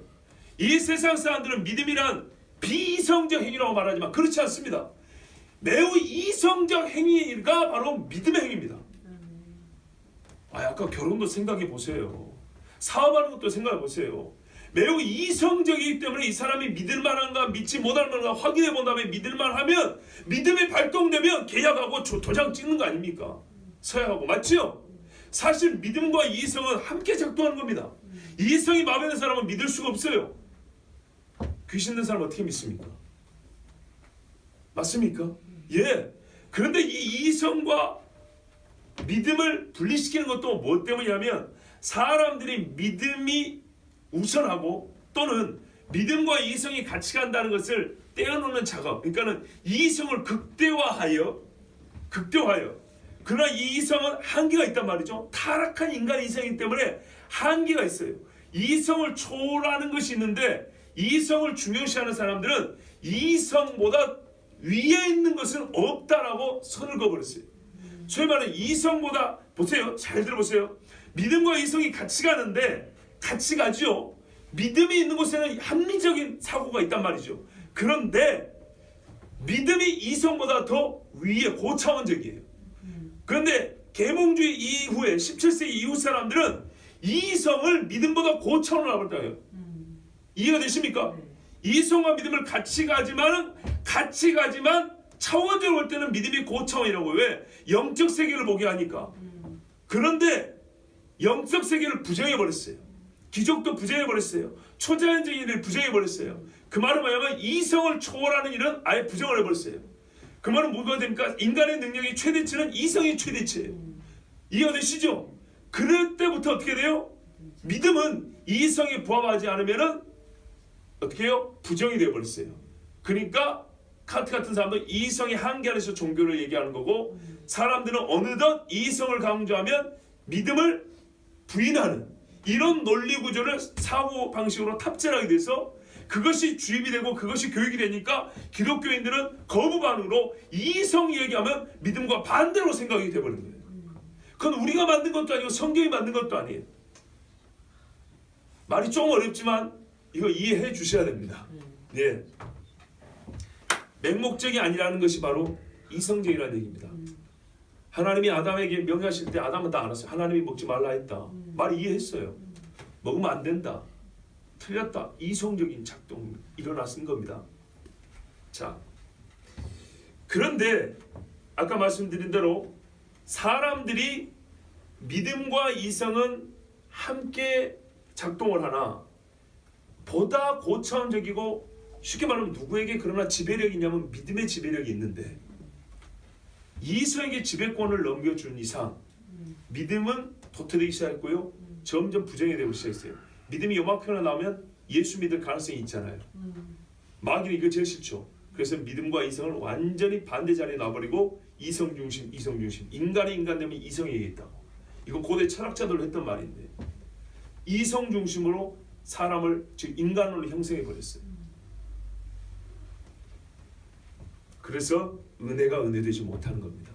이 세상 사람들은 믿음이란 비이성적 행위라고 말하지만 그렇지 않습니다. 매우 이성적 행위가 바로 믿음의 행위입니다. 아까 결혼도 생각해 보세요. 사업하는 것도 생각해 보세요. 매우 이성적이기 때문에 이 사람이 믿을 만한가 믿지 못할 만한가 확인해 본 다음에 믿을 만하면 믿음이 발동되면 계약하고 도장 찍는 거 아닙니까? 서약하고 맞죠? 사실 믿음과 이성은 함께 작동하는 겁니다. 이성이 마음에 드는 사람은 믿을 수가 없어요. 귀신 든 사람 어떻게 믿습니까? 맞습니까? 예. 그런데 이 이성과 믿음을 분리시키는 것도 뭐 때문이냐면 사람들이 믿음이 우선하고 또는 믿음과 이성이 같이 간다는 것을 떼어놓는 작업. 그러니까는 이성을 극대화하여 그러나 이 이성은 한계가 있단 말이죠. 타락한 인간의 이성이기 때문에 한계가 있어요. 이성을 초월하는 것이 있는데 이성을 중요시하는 사람들은 이성보다 위에 있는 것은 없다라고 선을 그어버렸어요. 소위 말하는 이성보다 보세요. 잘 들어보세요. 믿음과 이성이 같이 가는데 같이 가죠. 믿음이 있는 곳에는 합리적인 사고가 있단 말이죠. 그런데 믿음이 이성보다 더 위에 고차원적이에요. 그런데 계몽주의 이후에 17세기 이후 사람들은 이성을 믿음보다 고차원으로 알아버렸다고요. 이해가 되십니까? 이성과 믿음을 같이 가지만 차원적으로 볼 때는 믿음이 고차원이라고. 왜? 영적 세계를 보게 하니까. 그런데 영적 세계를 부정해버렸어요. 기적도 부정해버렸어요. 초자연적인 일을 부정해버렸어요. 그 말은 뭐냐면 이성을 초월하는 일은 아예 부정을 해버렸어요. 그 말은 뭐가 됩니까? 인간의 능력이 최대치는 이성이 최대치예요. 이해가 되시죠? 그럴 때부터 어떻게 돼요? 믿음은 이성에 부합하지 않으면은 어떻게 해요? 부정이 되어버렸어요. 그러니까 칸트 같은 사람도 이성의 한계 안에서 종교를 얘기하는 거고, 사람들은 어느덧 이성을 강조하면 믿음을 부인하는 이런 논리 구조를 사고 방식으로 탑재하게 돼서 그것이 주입이 되고 그것이 교육이 되니까 기독교인들은 거부 반응으로 이성 얘기하면 믿음과 반대로 생각이 되어버리는 거예요. 그건 우리가 만든 것도 아니고 성경이 만든 것도 아니에요. 말이 조금 어렵지만 이거 이해해 주셔야 됩니다. 예. 맹목적이 아니라는 것이 바로 이성적이라는 얘기입니다. 하나님이 아담에게 명령하실 때 아담은 다 알았어요. 하나님이 먹지 말라 했다. 말 이해했어요. 먹으면 안 된다. 틀렸다. 이성적인 작동이 일어났은 겁니다. 자, 그런데 아까 말씀드린 대로 사람들이 믿음과 이성은 함께 작동을 하나 보다 고차원적이고, 쉽게 말하면 누구에게 그러나 지배력이 있냐면 믿음의 지배력이 있는데 이성에게 지배권을 넘겨준 이상 믿음은 도태되기 시작했고요. 점점 부정이 되고 시작했어요. 믿음이 요만큼이나 나오면 예수 믿을 가능성이 있잖아요. 마귀는 이거 제일 싫죠. 그래서 믿음과 이성을 완전히 반대 자리에 놔버리고 이성 중심 인간이 인간 되면 이성에게 있다고. 이건 고대 철학자들로 했던 말인데 이성 중심으로 사람을 즉 인간으로 형성해 버렸어요. 그래서 은혜가 은혜되지 못하는 겁니다.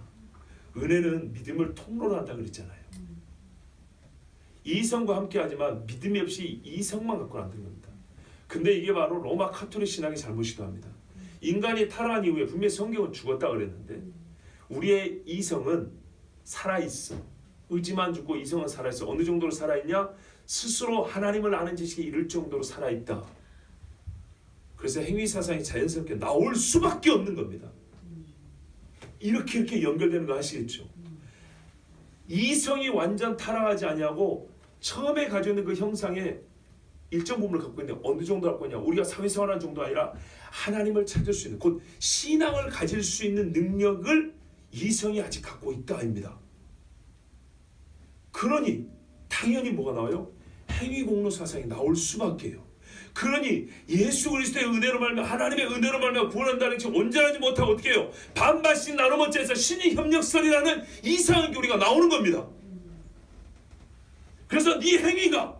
은혜는 믿음을 통로로 한다 그랬잖아요. 이성과 함께 하지만 믿음이 없이 이성만 갖고는 안 되는 겁니다. 근데 이게 바로 로마 카톨릭 신학의 잘못이기도 합니다. 인간이 타락한 이후에 분명히 성경은 죽었다 그랬는데 우리의 이성은 살아있어. 의지만 죽고 이성은 살아있어. 어느 정도로 살아있냐? 스스로 하나님을 아는 지식에 이를 정도로 살아있다. 그래서 행위사상이 자연스럽게 나올 수밖에 없는 겁니다. 이렇게 연결되는 거 아시겠죠? 이성이 완전 타락하지 아니하고 처음에 가지고 있는 그 형상의 일정 부분을 갖고 있는데 어느 정도 갖고 있냐? 우리가 사회생활하는 정도 아니라 하나님을 찾을 수 있는 곧 신앙을 가질 수 있는 능력을 이성이 아직 갖고 있다 입니다. 그러니 당연히 뭐가 나와요? 행위공로 사상이 나올 수밖에요. 그러니 예수 그리스도의 은혜로 말며 하나님의 은혜로 말며 구원한다는 것이 온전하지 못하고 어떻게 해요? 반반씩 나눠먹자 해서 신의 협력설이라는 이상한 교리가 나오는 겁니다. 그래서 네 행위가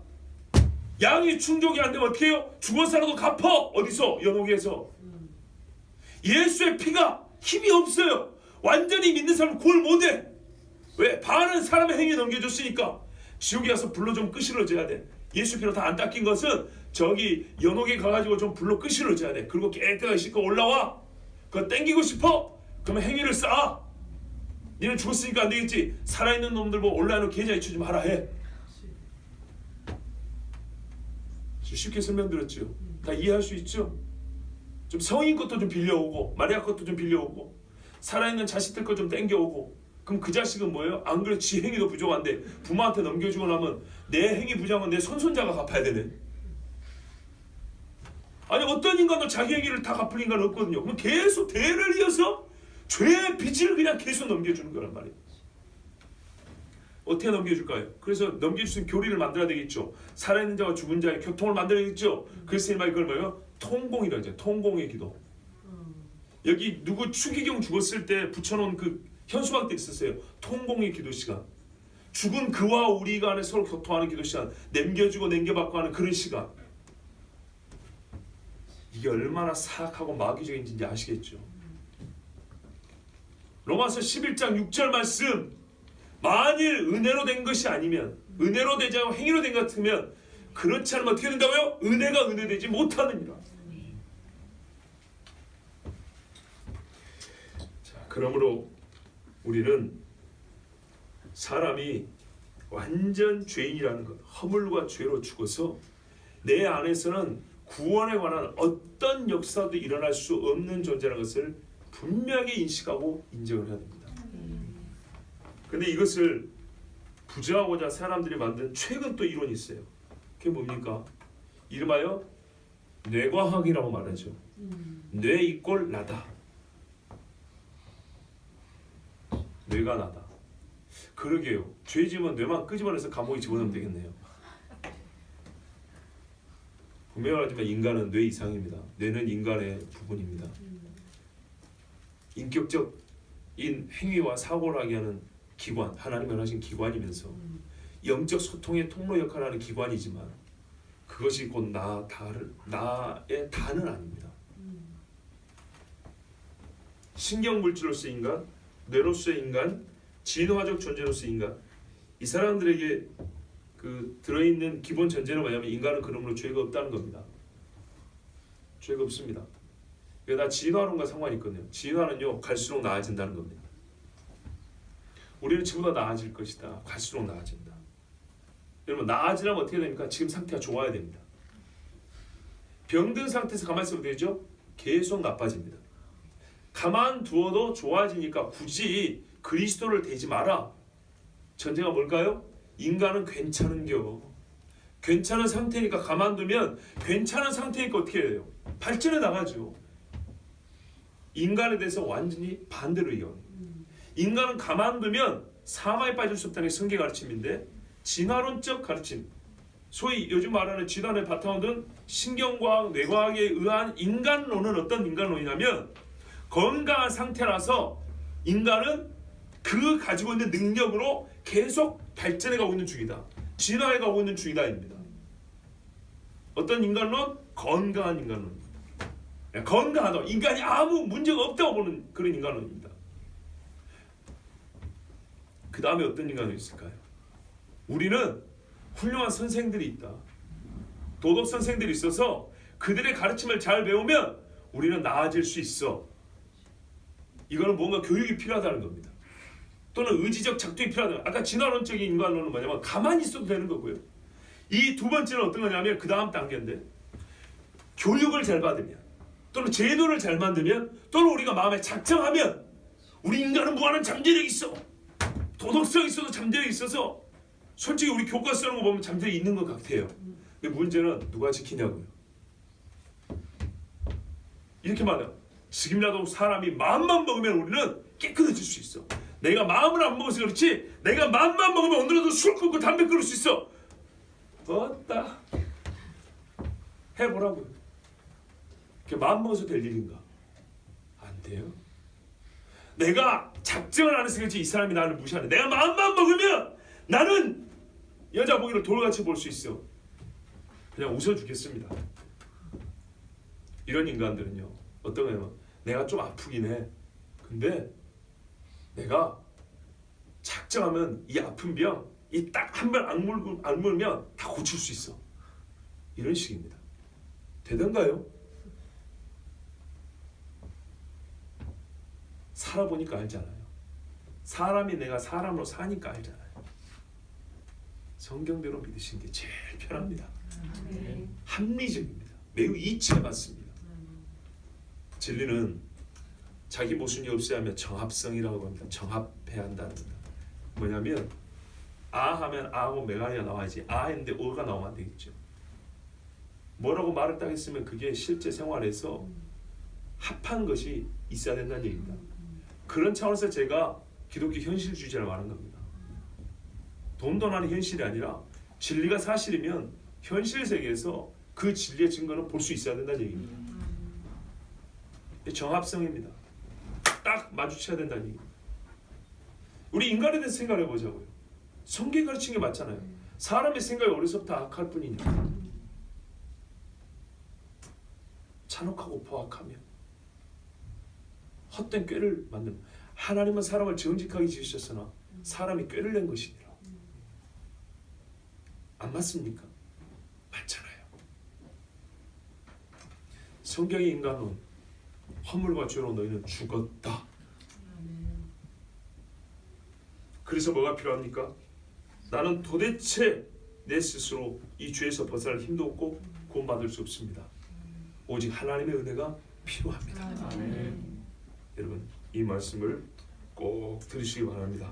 양이 충족이 안 되면 어떻게 해요? 죽어서라도 갚어. 어디서? 연옥에서. 예수의 피가 힘이 없어요. 완전히 믿는 사람은 구원 못해. 왜? 반은 사람의 행위에 넘겨줬으니까. 지옥에 가서 불로 좀 끄실러져야 돼. 예수 피로 다 안 닦인 것은 저기 연옥에 가가지고 좀 불로 끄실러져야 돼. 그리고 깨끗하게 씻고 올라와. 그거 땡기고 싶어? 그러면 행위를 쌓아. 니는 죽었으니까 안 되겠지. 살아있는 놈들 보고 온라인으로 계좌 이체 좀 하라 해. 쉽게 설명드렸죠. 다 이해할 수 있죠? 좀 성인 것도 좀 빌려오고 마리아 것도 좀 빌려오고 살아있는 자식들 것 좀 땡겨오고 그럼 그 자식은 뭐예요? 안 그래도 지 행위도 부족한데 부모한테 넘겨주고 나면 내 행위 부족은 내 손손자가 갚아야 되네. 아니 어떤 인간도 자기 행위를 다 갚을 인간은 없거든요. 그럼 계속 대를 이어서 죄의 빚을 그냥 계속 넘겨주는 거란 말이에요. 어떻게 넘겨줄까요? 그래서 넘길 수 있는 교리를 만들어야 되겠죠. 살아있는 자와 죽은 자의 교통을 만들어야겠죠. 그래서 이 말 이걸 뭐예요? 통공이라고 하죠. 통공의 기도. 여기 누구 추기경 죽었을 때 붙여놓은 그 현수막 때 있었어요. 통공의 기도 시간. 죽은 그와 우리 간에 서로 교통하는 기도 시간. 남겨주고 남겨받고 하는 그런 시간. 이게 얼마나 사악하고 마귀적인지 아시겠죠. 로마서 11장 6절 말씀. 만일 은혜로 된 것이 아니면 은혜로 되지 않고 행위로 된 것 같으면 그렇지 않으면 어떻게 된다고요? 은혜가 은혜되지 못하느니라. 자, 그러므로 우리는 사람이 완전 죄인이라는 것, 허물과 죄로 죽어서 내 안에서는 구원에 관한 어떤 역사도 일어날 수 없는 존재라는 것을 분명히 인식하고 인정을 해야 됩니다. 근데 이것을 부정하고자 사람들이 만든 최근 또 이론이 있어요. 그게 뭡니까? 이름하여 뇌과학이라고 말하죠. 뇌 이꼴 나다. 뇌가 나다. 그러게요. 죄 지으면 뇌만 끄집어내서 감옥에 집어넣으면 되겠네요. 분명히 말하지만 인간은 뇌 이상입니다. 뇌는 인간의 부분입니다. 인격적인 행위와 사고를 하게 하는 기관, 하나님이 하신 기관이면서 영적 소통의 통로 역할을 하는 기관이지만 그것이 곧 나의 다는 아닙니다. 신경물질로서의 인간, 뇌로서의 인간, 진화적 존재로서의 인간, 이 사람들에게 그 들어있는 기본 전제는 뭐냐면 인간은 그러므로 죄가 없다는 겁니다. 죄가 없습니다. 이게 다 진화론과 상관이 있거든요. 진화는요 갈수록 나아진다는 겁니다. 우리는 지금보다 나아질 것이다. 갈수록 나아진다. 여러분 나아지려면 어떻게 됩니까? 지금 상태가 좋아야 됩니다. 병든 상태에서 가만히 있으면 되죠? 계속 나빠집니다. 가만두어도 좋아지니까 굳이 그리스도를 대지 마라. 전제가 뭘까요? 인간은 괜찮은겨. 괜찮은 상태니까 가만두면 괜찮은 상태니까 어떻게 해요? 발전해 나가죠. 인간에 대해서 완전히 반대로 이해합니다. 인간은 가만두면 사망에 빠질 수 없다는 게 성경 가르침인데 진화론적 가르침, 소위 요즘 말하는 진화론의 바탕을 둔 신경과학, 뇌과학에 의한 인간론은 어떤 인간론이냐면 건강한 상태라서 인간은 그 가지고 있는 능력으로 계속 발전해 가고 있는 중이다. 진화해 가고 있는 중이다입니다. 어떤 인간론? 건강한 인간론. 건강하다. 인간이 아무 문제가 없다고 보는 그런 인간론입니다. 그 다음에 어떤 인간론이 있을까요? 우리는 훌륭한 선생들이 있다. 도덕 선생들이 있어서 그들의 가르침을 잘 배우면 우리는 나아질 수 있어. 이거는 뭔가 교육이 필요하다는 겁니다. 또는 의지적 작동이 필요하다. 아까 진화론적인 인간론은 뭐냐면 가만히 있어도 되는 거고요. 이 두 번째는 어떤 거냐면 그 다음 단계인데, 교육을 잘 받으면 또는 제도를 잘 만들면 또는 우리가 마음에 작정하면, 우리 인간은 무한한 잠재력이 있어. 도덕성이 있어도 잠재력이 있어서 솔직히 우리 교과 쓰는 거 보면 잠재력이 있는 것 같아요. 근데 문제는 누가 지키냐고요. 이렇게 말해요. 지금이라도 사람이 마음만 먹으면 우리는 깨끗해질 수 있어. 내가 마음을 안 먹어서 그렇지, 내가 마음만 먹으면 오늘도 술 끊고 담배 끊을 수 있어. 떴다. 해보라고요. 그게 마음 먹어서 될 일인가? 안 돼요. 내가 작정을 안 해서 그렇지 이 사람이 나를 무시하네. 내가 마음만 먹으면 나는 여자 보기를 돌같이 볼 수 있어. 그냥 웃어주겠습니다. 이런 인간들은요, 어떤 거냐면 내가 좀 아프긴 해. 근데 내가 작정하면 이 아픈 병, 이 딱 한 번 악물면 다 고칠 수 있어. 이런 식입니다. 되던가요? 살아보니까 알잖아요. 사람이 내가 사람으로 사니까 알잖아요. 성경대로 믿으시는 게 제일 편합니다. 합리적입니다. 매우 이치가 맞습니다. 진리는 자기 모순이 없어야 하면 정합성이라고 합니다. 정합해야 한다는 겁니다. 뭐냐면 아 하면 아하고 메가리가 나와야지, 아 했는데 어가 나오면 안 되겠죠. 뭐라고 말을 딱 했으면 그게 실제 생활에서 합한 것이 있어야 된다는 얘기입니다. 그런 차원에서 제가 기독교 현실주의자라고 하는 겁니다. 돈도 나는 현실이 아니라 진리가 사실이면 현실 세계에서 그 진리의 증거는 볼 수 있어야 된다는 얘기입니다. 정합성입니다. 딱 마주쳐야 된다는 얘기입니다. 우리 인간에 대해서 생각해 보자고요. 성경이 가르친 게 맞잖아요. 사람의 생각이 어려서부터 악할 뿐이냐. 잔혹하고 포악하며 헛된 꾀를 만듭니다. 하나님은 사람을 정직하게 지으셨으나 사람이 꾀를 낸 것이니라. 안 맞습니까? 맞잖아요. 성경의 인간은 허물과 죄로 너희는 죽었다. 그래서 뭐가 필요합니까? 나는 도대체 내 스스로 이 죄에서 벗어날 힘도 없고 구원받을 수 없습니다. 오직 하나님의 은혜가 필요합니다. 여러분 이 말씀을 꼭 들으시기 바랍니다.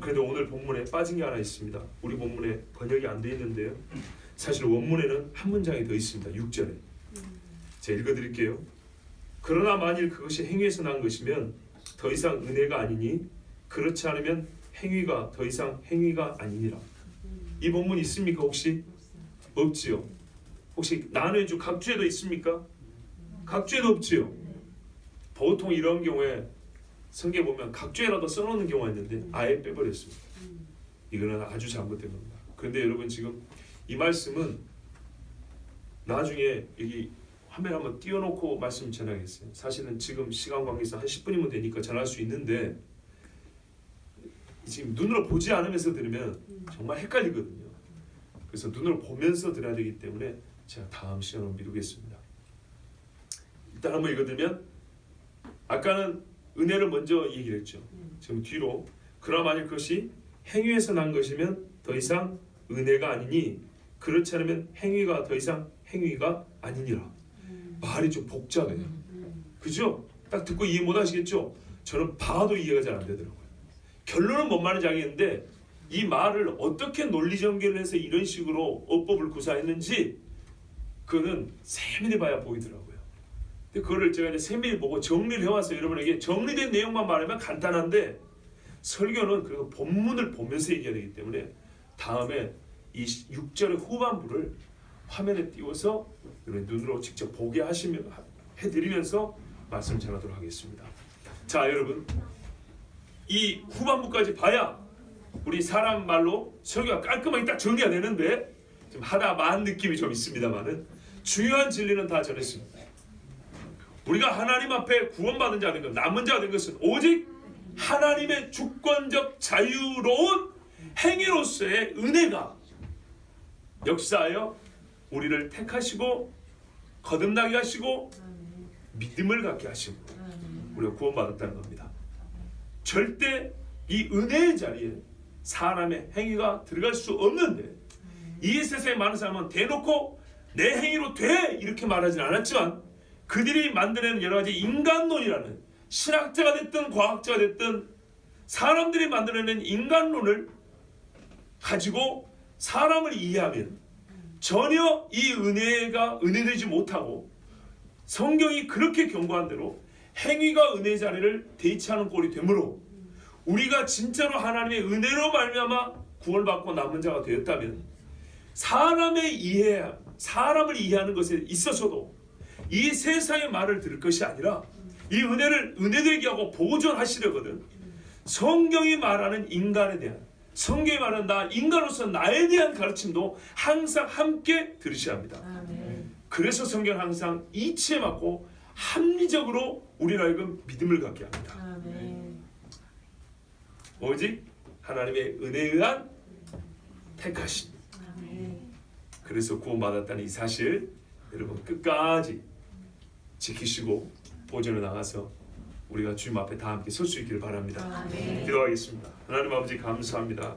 그래도 오늘 본문에 빠진 게 하나 있습니다. 우리 본문에 번역이 안 되어 있는데요. 사실 원문에는 한 문장이 더 있습니다. 6절에. 제가 읽어드릴게요. 그러나 만일 그것이 행위에서 난 것이면 더 이상 은혜가 아니니 그렇지 않으면 행위가 더 이상 행위가 아니니라. 이 본문 있습니까 혹시? 없지요. 혹시 난외주 각주에도 있습니까? 각주에도 없지요. 보통 이런 경우에 성경에 보면 각주에라도 써놓는 경우가 있는데 아예 빼버렸습니다. 이거는 아주 잘못된 겁니다. 그런데 여러분 지금 이 말씀은 나중에 여기 화면 한번 띄워놓고 말씀 전하겠어요. 사실은 지금 시간 관계상 한 10분이면 되니까 전할 수 있는데 지금 눈으로 보지 않으면서 들으면 정말 헷갈리거든요. 그래서 눈으로 보면서 들어야 되기 때문에 제가 다음 시간으로 미루겠습니다. 일단 한번 읽어드리면 아까는 은혜를 먼저 얘기를 했죠. 지금 뒤로 그러나 만일 그것이 행위에서 난 것이면 더 이상 은혜가 아니니 그렇지 않으면 행위가 더 이상 행위가 아니니라. 말이 좀 복잡해요. 그죠? 딱 듣고 이해 못 하시겠죠? 저는 봐도 이해가 잘 안 되더라고요. 결론은 뭔 말인지 알겠는데 이 말을 어떻게 논리 전개를 해서 이런 식으로 어법을 구사했는지 그거는 세밀히 봐야 보이더라고요. 근데 그거를 제가 이제 세밀히 보고 정리를 해와서 여러분에게 정리된 내용만 말하면 간단한데 설교는 그래도 본문을 보면서 얘기해야 되기 때문에 다음에 이 6절의 후반부를 화면에 띄워서 눈으로 직접 보게 해드리면서 말씀 전하도록 하겠습니다. 자 여러분 이 후반부까지 봐야 우리 사람 말로 설교가 깔끔하게 딱 정리가 되는데 좀 하다 만 느낌이 좀 있습니다만은 중요한 진리는 다 전했습니다. 우리가 하나님 앞에 구원받은 자 된 것, 남은 자 된 것은 오직 하나님의 주권적 자유로운 행위로서의 은혜가 역사하여 우리를 택하시고 거듭나게 하시고 믿음을 갖게 하시고 우리가 구원받았다는 겁니다. 절대 이 은혜의 자리에 사람의 행위가 들어갈 수 없는데, 이 세상에 많은 사람은 대놓고 내 행위로 돼 이렇게 말하진 않았지만, 그들이 만들어내는 여러 가지 인간론이라는, 신학자가 됐든 과학자가 됐든 사람들이 만들어내는 인간론을 가지고 사람을 이해하면 전혀 이 은혜가 은혜되지 못하고, 성경이 그렇게 경고한 대로 행위가 은혜의 자리를 대치하는 꼴이 되므로, 우리가 진짜로 하나님의 은혜로 말미암아 구원을 받고 남은 자가 되었다면, 사람을 이해하는 것에 있어서도 이 세상의 말을 들을 것이 아니라 이 은혜를 은혜되게 하고 보존하시려거든 성경이 말하는 인간에 대한, 성경이 말하는 나 인간으로서 나에 대한 가르침도 항상 함께 들으셔야 합니다. 그래서 성경은 항상 이치에 맞고 합리적으로 우리를 하여금 믿음을 갖게 합니다. 오직 하나님의 은혜에 의한 택하심. 그래서 구원받았다는 이 사실 여러분 끝까지 지키시고 보존해 나가서 우리가 주님 앞에 다 함께 설 수 있기를 바랍니다. 기도하겠습니다. 하나님 아버지 감사합니다.